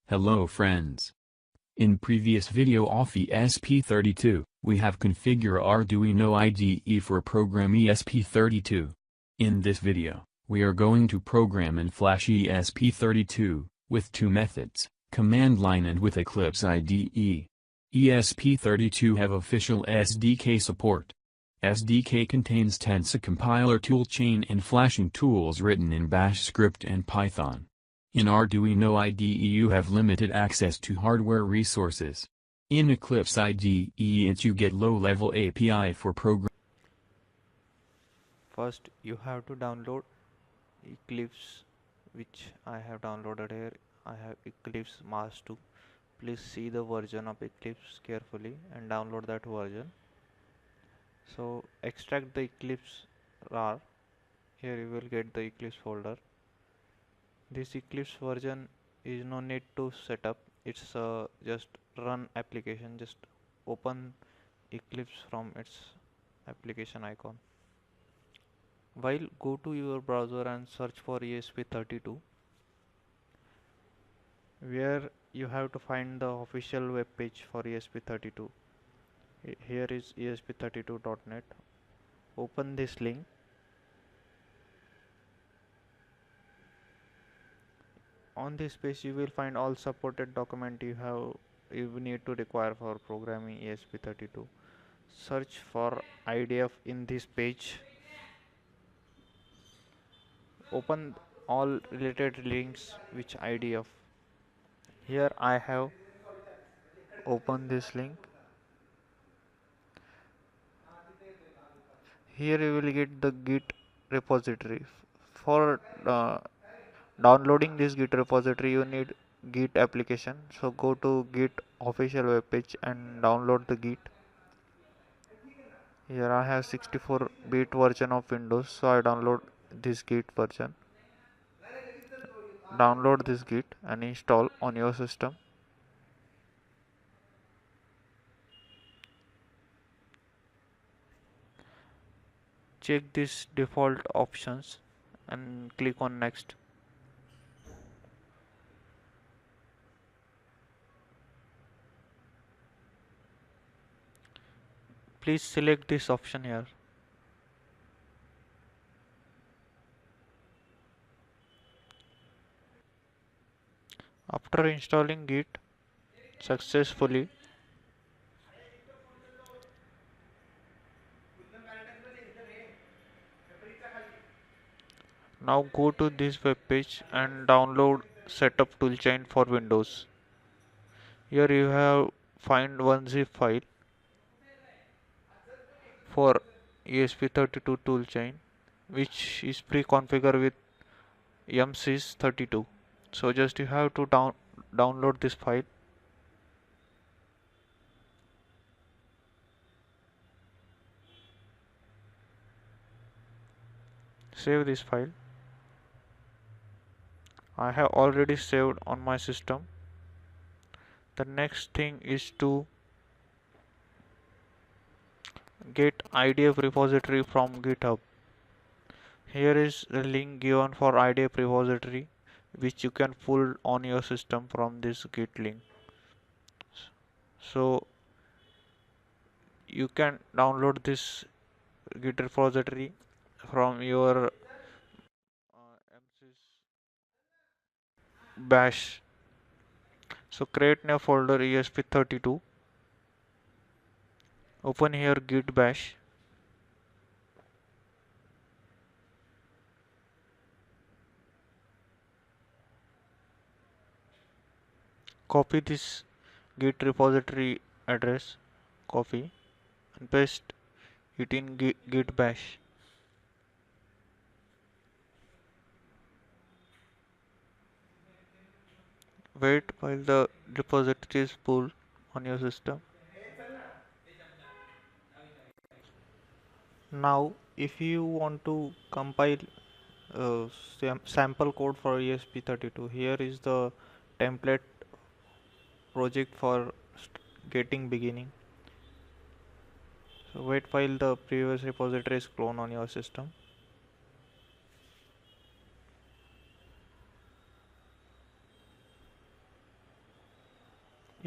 Hello friends. In previous video of ESP32, we have configured Arduino IDE for program ESP32. In this video, we are going to program in Flash ESP32, with two methods, command line and with Eclipse IDE. ESP32 have official SDK support. SDK contains Tensa compiler toolchain and flashing tools written in Bash script and Python. In Arduino IDE you have limited access to hardware resources. In Eclipse IDE you get low-level API for program. First you have to download Eclipse, which I have downloaded here. I have Eclipse Mars 2. Please see the version of Eclipse carefully and download that version. So extract the Eclipse RAR. Here you will get the Eclipse folder. This Eclipse version is no need to set up. It's just run application. Just open Eclipse from its application icon. While go to your browser and search for ESP32, where you have to find the official web page for ESP32. Here is ESP32.net. Open this link. On this page you will find all supported document you need to require for programming ESP32. Search for IDF in this page. Open all related links which IDF. Here I have opened this link. Here you will get the Git repository. For downloading this Git repository you need Git application. So go to Git official webpage and download the Git. Here I have 64-bit version of Windows, so I download this Git version. Download this Git and install on your system. Check this default options and click on next. Please select this option here. After installing Git successfully, now go to this web page and download setup toolchain for Windows. Here you have find one zip file for ESP32 toolchain, which is pre-configured with Msys 32. So just you have to download this file. Save this file. I have already saved on my system. The next thing is to get IDF repository from GitHub. Here is the link given for IDF repository, which you can pull on your system from this Git link. So you can download this Git repository from your Msys bash. So create new folder ESP32. Open here git bash. Copy this Git repository address. Copy and paste it in git bash. Wait while the repository is pulled on your system. Now if you want to compile sample code for ESP32, here is the template project for getting beginning. So wait while the previous repository is cloned on your system.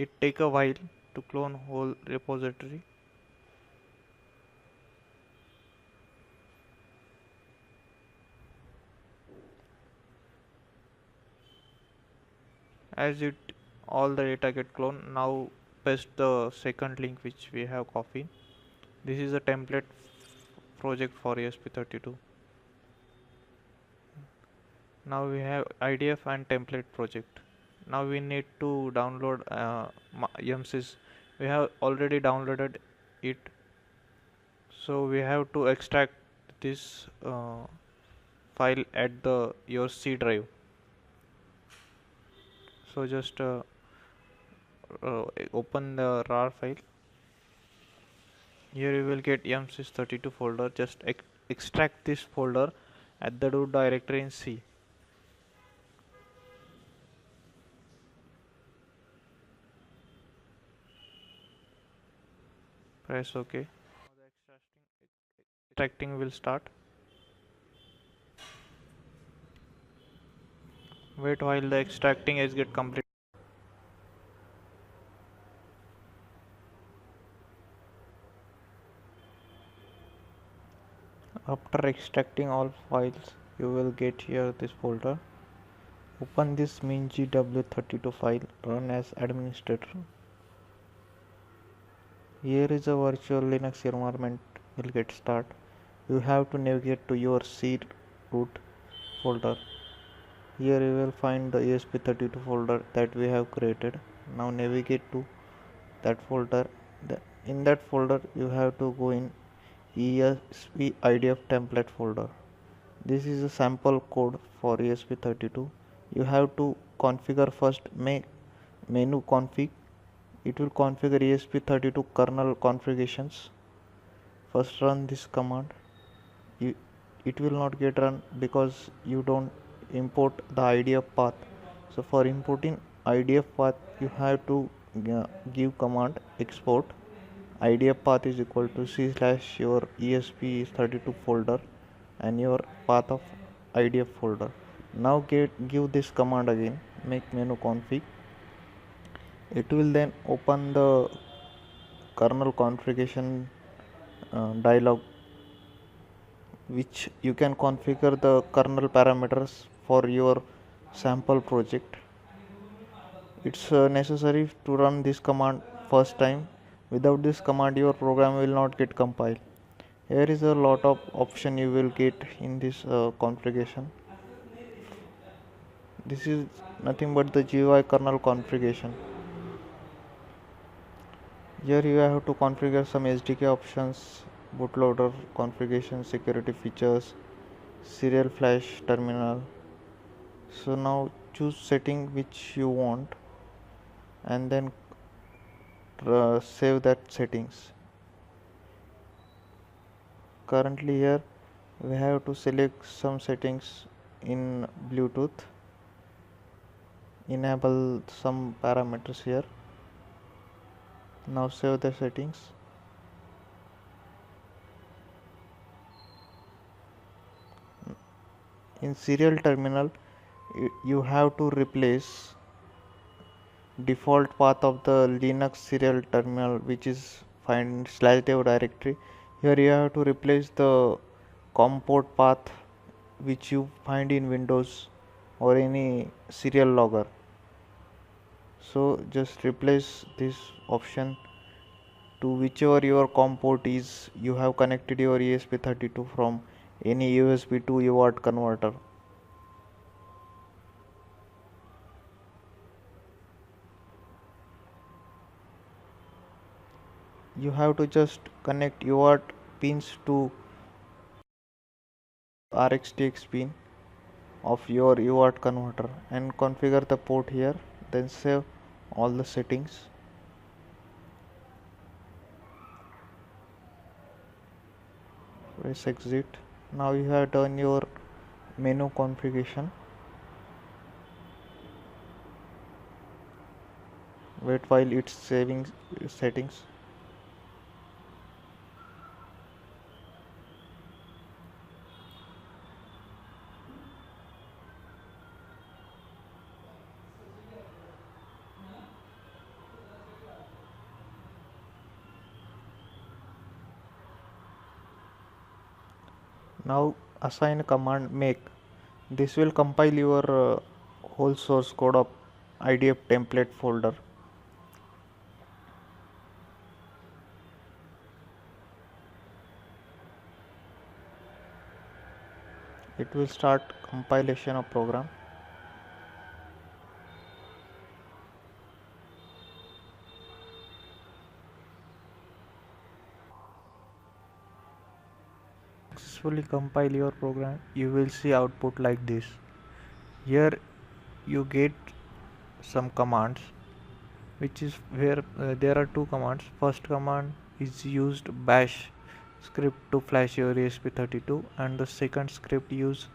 it take a while to clone whole repository. As it all the data get cloned, now paste the second link which we have copied. This is a template project for ESP32. Now we have IDF and template project. Now we need to download Msys. We have already downloaded it, so we have to extract this file at the your C drive. So just open the RAR file. Here you will get Msys32 folder. Just extract this folder at the root directory in C. Press OK. Now the extracting will start. Wait while the extracting is get complete. After extracting all files, you will get here this folder. Open this MinGW32 file, run as administrator. Here is a virtual Linux environment will get start. You have to navigate to your C root folder. Here you will find the ESP32 folder that we have created. Now navigate to that folder. In that folder you have to go in ESP IDF template folder. This is a sample code for ESP32. You have to configure first menu config. It will configure ESP32 kernel configurations. First run this command. It will not get run because you don't import the IDF path. So for importing IDF path you have to give command export IDF path is equal to c/ your ESP32 folder and your path of IDF folder. Now give this command again, make menu config. It will then open the kernel configuration dialog, which you can configure the kernel parameters for your sample project. It's necessary to run this command first time. Without this command your program will not get compiled. Here is a lot of option you will get in this configuration. This is nothing but the GUI kernel configuration. Here you have to configure some SDK options, bootloader configuration, security features, serial flash terminal. So now choose setting which you want and then save that settings. Currently here we have to select some settings in Bluetooth, enable some parameters here. Now save the settings. In serial terminal you have to replace default path of the Linux serial terminal, which is find /dev directory. Here you have to replace the COM port path which you find in Windows or any serial logger. So just replace this option to whichever your COM port is. You have connected your ESP32 from any USB to UART converter. You have to just connect UART pins to RxTX pin of your UART converter and configure the port here, then save all the settings. Press exit. Now you have done your menu configuration. Wait while it's saving settings. Now assign command make. This will compile your whole source code of IDF template folder. It will start compilation of program. Successfully compile your program, you will see output like this. Here you get some commands, which is where there are two commands. First command is used bash script to flash your ESP32, and the second script use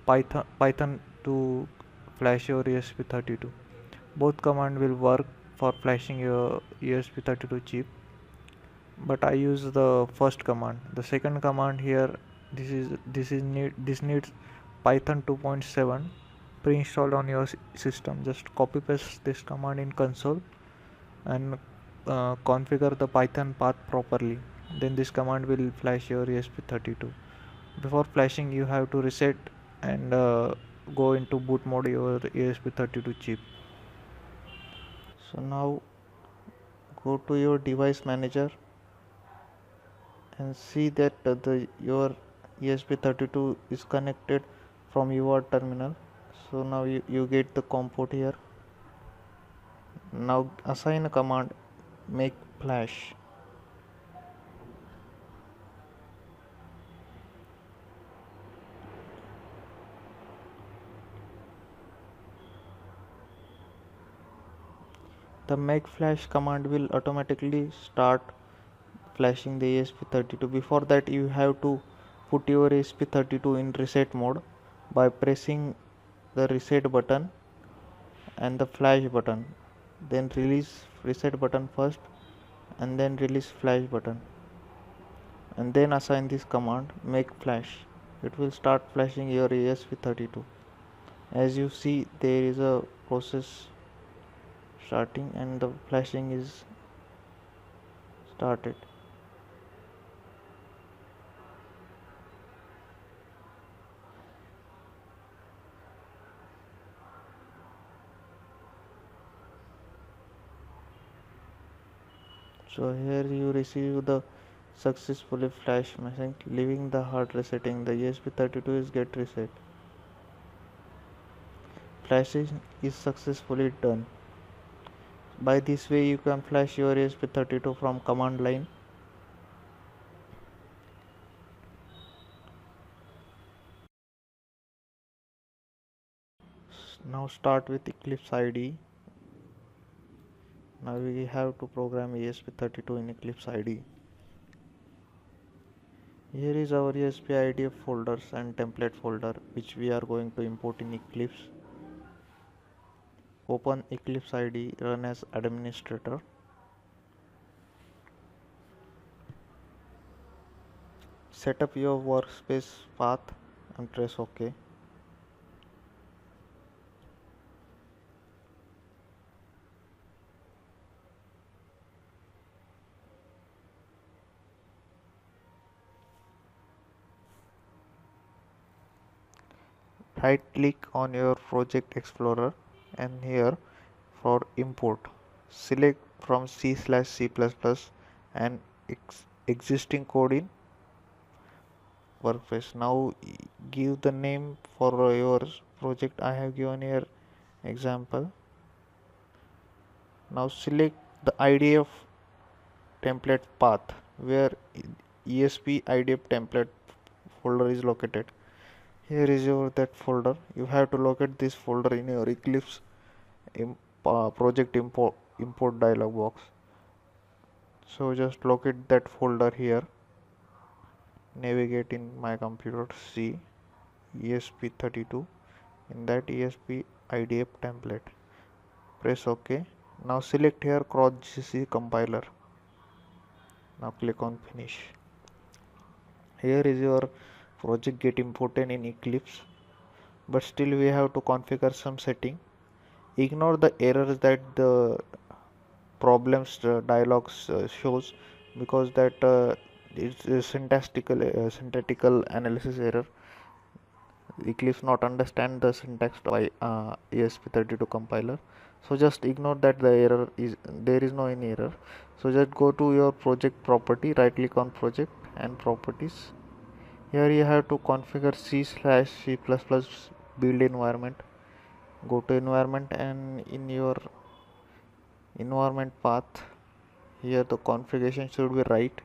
Python to flash your ESP32. Both command will work for flashing your ESP32 chip, but I use the first command. The second command here, this needs Python 2.7 pre-installed on your system. Just copy paste this command in console and configure the Python path properly. Then this command will flash your ESP32. Before flashing, you have to reset and go into boot mode your ESP32 chip. So now go to your device manager and see that your ESP32 is connected from your terminal. So now you get the COM port here. Now assign a command make flash. The make flash command will automatically start flashing the ESP32. Before that, you have to put your ESP32 in reset mode by pressing the reset button and the flash button. Then release reset button first and then release flash button, and then assign this command make flash. It will start flashing your ESP32. As you see, there is a process starting and the flashing is started. So here you receive the successfully flash message, leaving the hard resetting. The ESP32 is get reset. Flashing is successfully done. By this way you can flash your ESP32 from command line. Now start with Eclipse IDE. Now we have to program ESP32 in Eclipse IDE. Here is our ESP IDF folders and template folder which we are going to import in Eclipse. Open Eclipse IDE, run as administrator. Set up your workspace path and press OK. Right click on your project explorer and here for import select from C/C++ and existing code in workspace. Now give the name for your project. I have given here example. Now select the IDF template path where ESP IDF template folder is located. Here is your that folder. You have to locate this folder in your Eclipse project import dialog box. So just locate that folder here. Navigate in my computer, see ESP32, in that ESP IDF template. Press OK. Now select here cross GC compiler. Now click on finish. Here is your project get imported in Eclipse, but still we have to configure some setting. Ignore the errors that the problems dialogs shows, because that it's a syntactical analysis error. Eclipse not understand the syntax by ESP32 compiler. So just ignore that the error is there is no any error. So just go to your project property, right click on project and properties. Here you have to configure C/C++ build environment. Go to environment and in your environment path here the configuration should be right.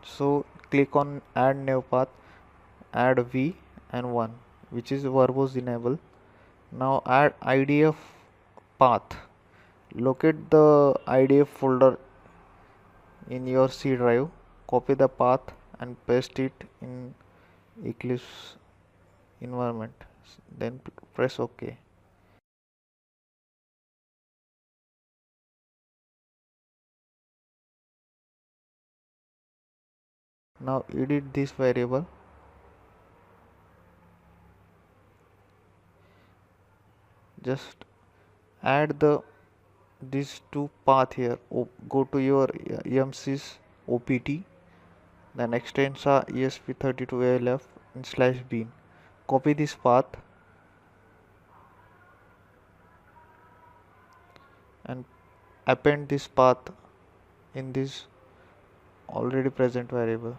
So click on add new path, add v and 1 which is verbose enable. Now add IDF path. Locate the IDF folder in your C drive, copy the path and paste it in Eclipse environment. Then press OK. Now edit this variable. Just add these two path here. Go to your Msys OPT. Then extensa ESP32 ALF and /bin. Copy this path and append this path in this already present variable.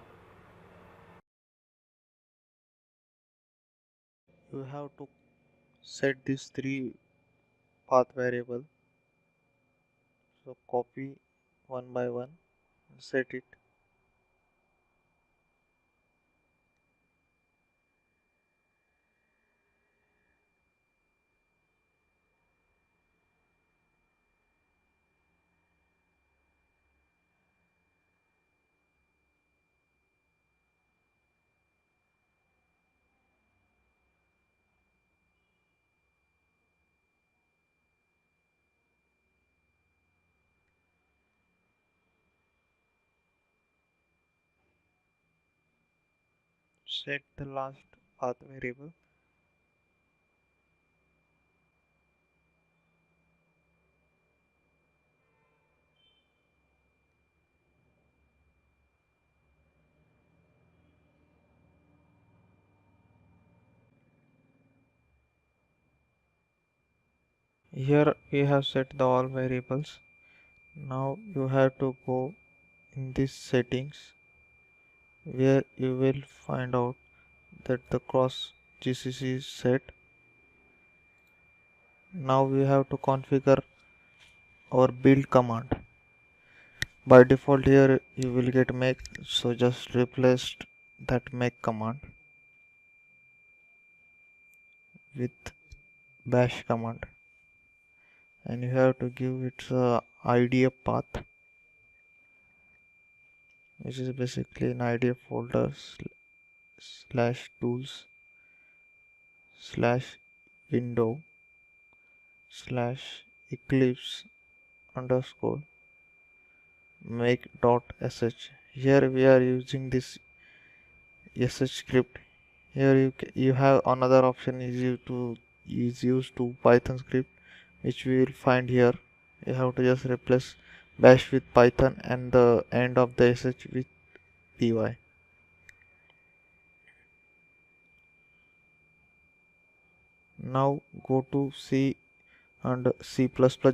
You have to set these three path variable. So copy one by one, set it. Set the last path variable. Here we have set the all variables. Now you have to go in this settings where you will find out that the cross GCC is set. Now we have to configure our build command. By default here you will get make, so just replace that make command with bash command and you have to give it a IDF path which is basically an IDF folder slash tools slash window slash eclipse underscore make dot sh. Here we are using this sh script. Here you have another option is used to Python script which we will find here. You have to just replace bash with Python and the end of the sh with py. Now go to C and C++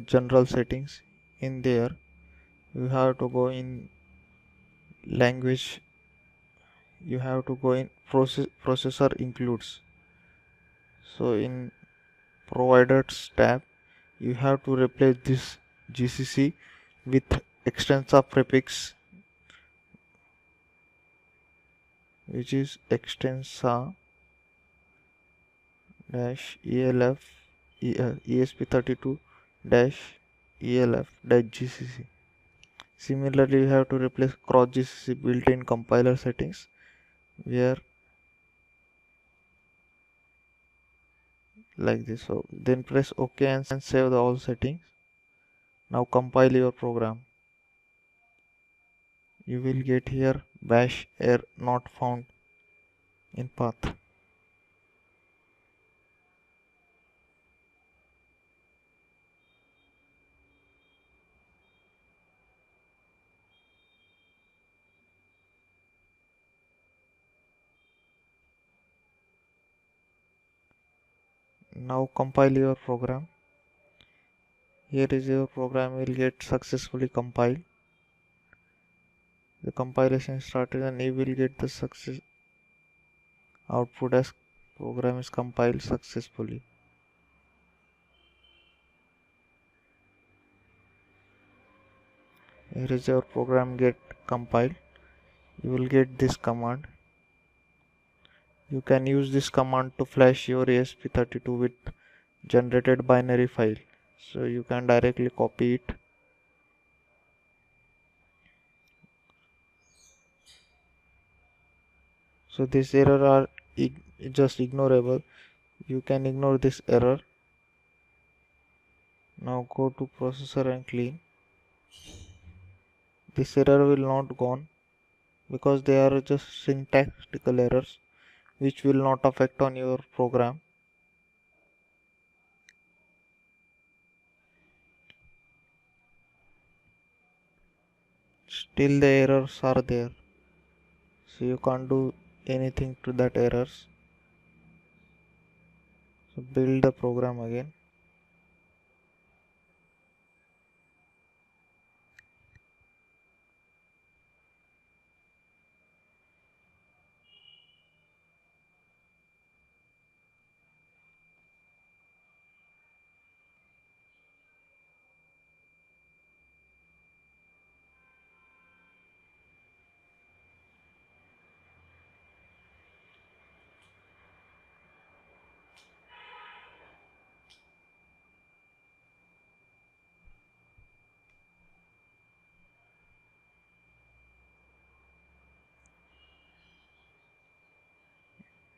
general settings. In there you have to go in language, you have to go in processor includes. So in providers tab you have to replace this GCC with extensa prefix which is extensa dash elf ESP32 dash elf dash GCC. Similarly you have to replace cross GCC built-in compiler settings where like this. So then press OK and save the all settings. Now compile your program. You will get here bash error not found in path. Now compile your program. Here is your program will get successfully compiled. The compilation started and you will get the success output as program is compiled successfully. Here is your program get compiled. You will get this command. You can use this command to flash your ESP32 with generated binary file. So you can directly copy it. So this error are just ignorable. You can ignore this error. Now go to processor and clean. This error will not gone because they are just syntactical errors which will not affect on your program. Still the errors are there, so you can't do anything to that errors. So build the program again.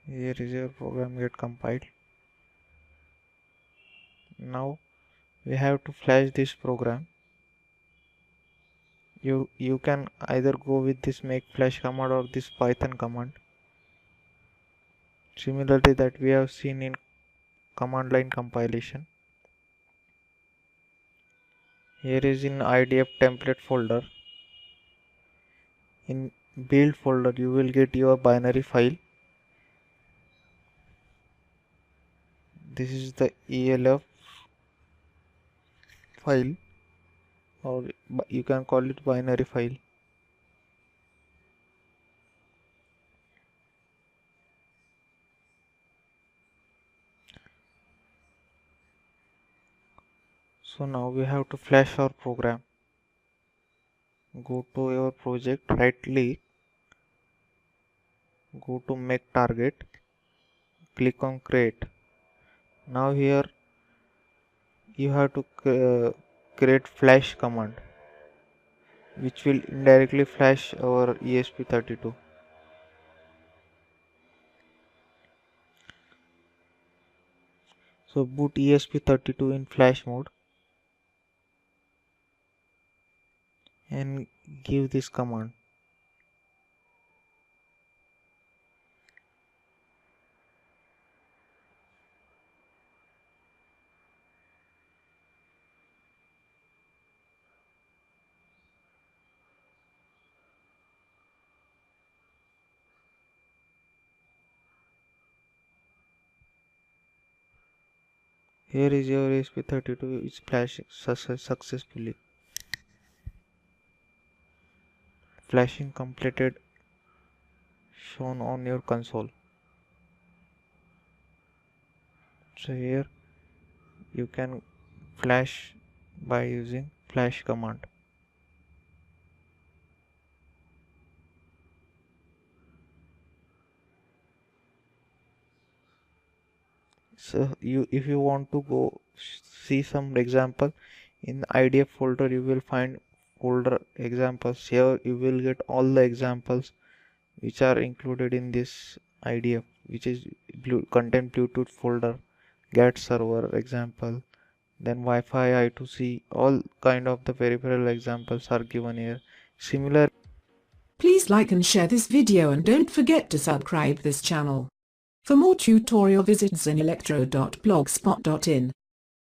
Here is your program get compiled. Now we have to flash this program. You can either go with this make flash command or this Python command. Similarly that we have seen in command line compilation. Here is in IDF template folder. In build folder you will get your binary file. This is the ELF file, or you can call it binary file. So now we have to flash our program. Go to your project, right click, go to make target, click on create. Now here you have to create flash command which will indirectly flash our ESP32. So boot ESP32 in flash mode and give this command. Here is your ESP32 is flashing successfully. Flashing completed shown on your console. So here you can flash by using flash command. So if you want to go see some example in IDF folder, you will find folder examples. Here you will get all the examples which are included in this IDF, which is content Bluetooth folder, get server example, then Wi-Fi I2C, all kind of the peripheral examples are given here. Similar. Please like and share this video and don't forget to subscribe this channel. For more tutorial visit zenelectro.blogspot.in.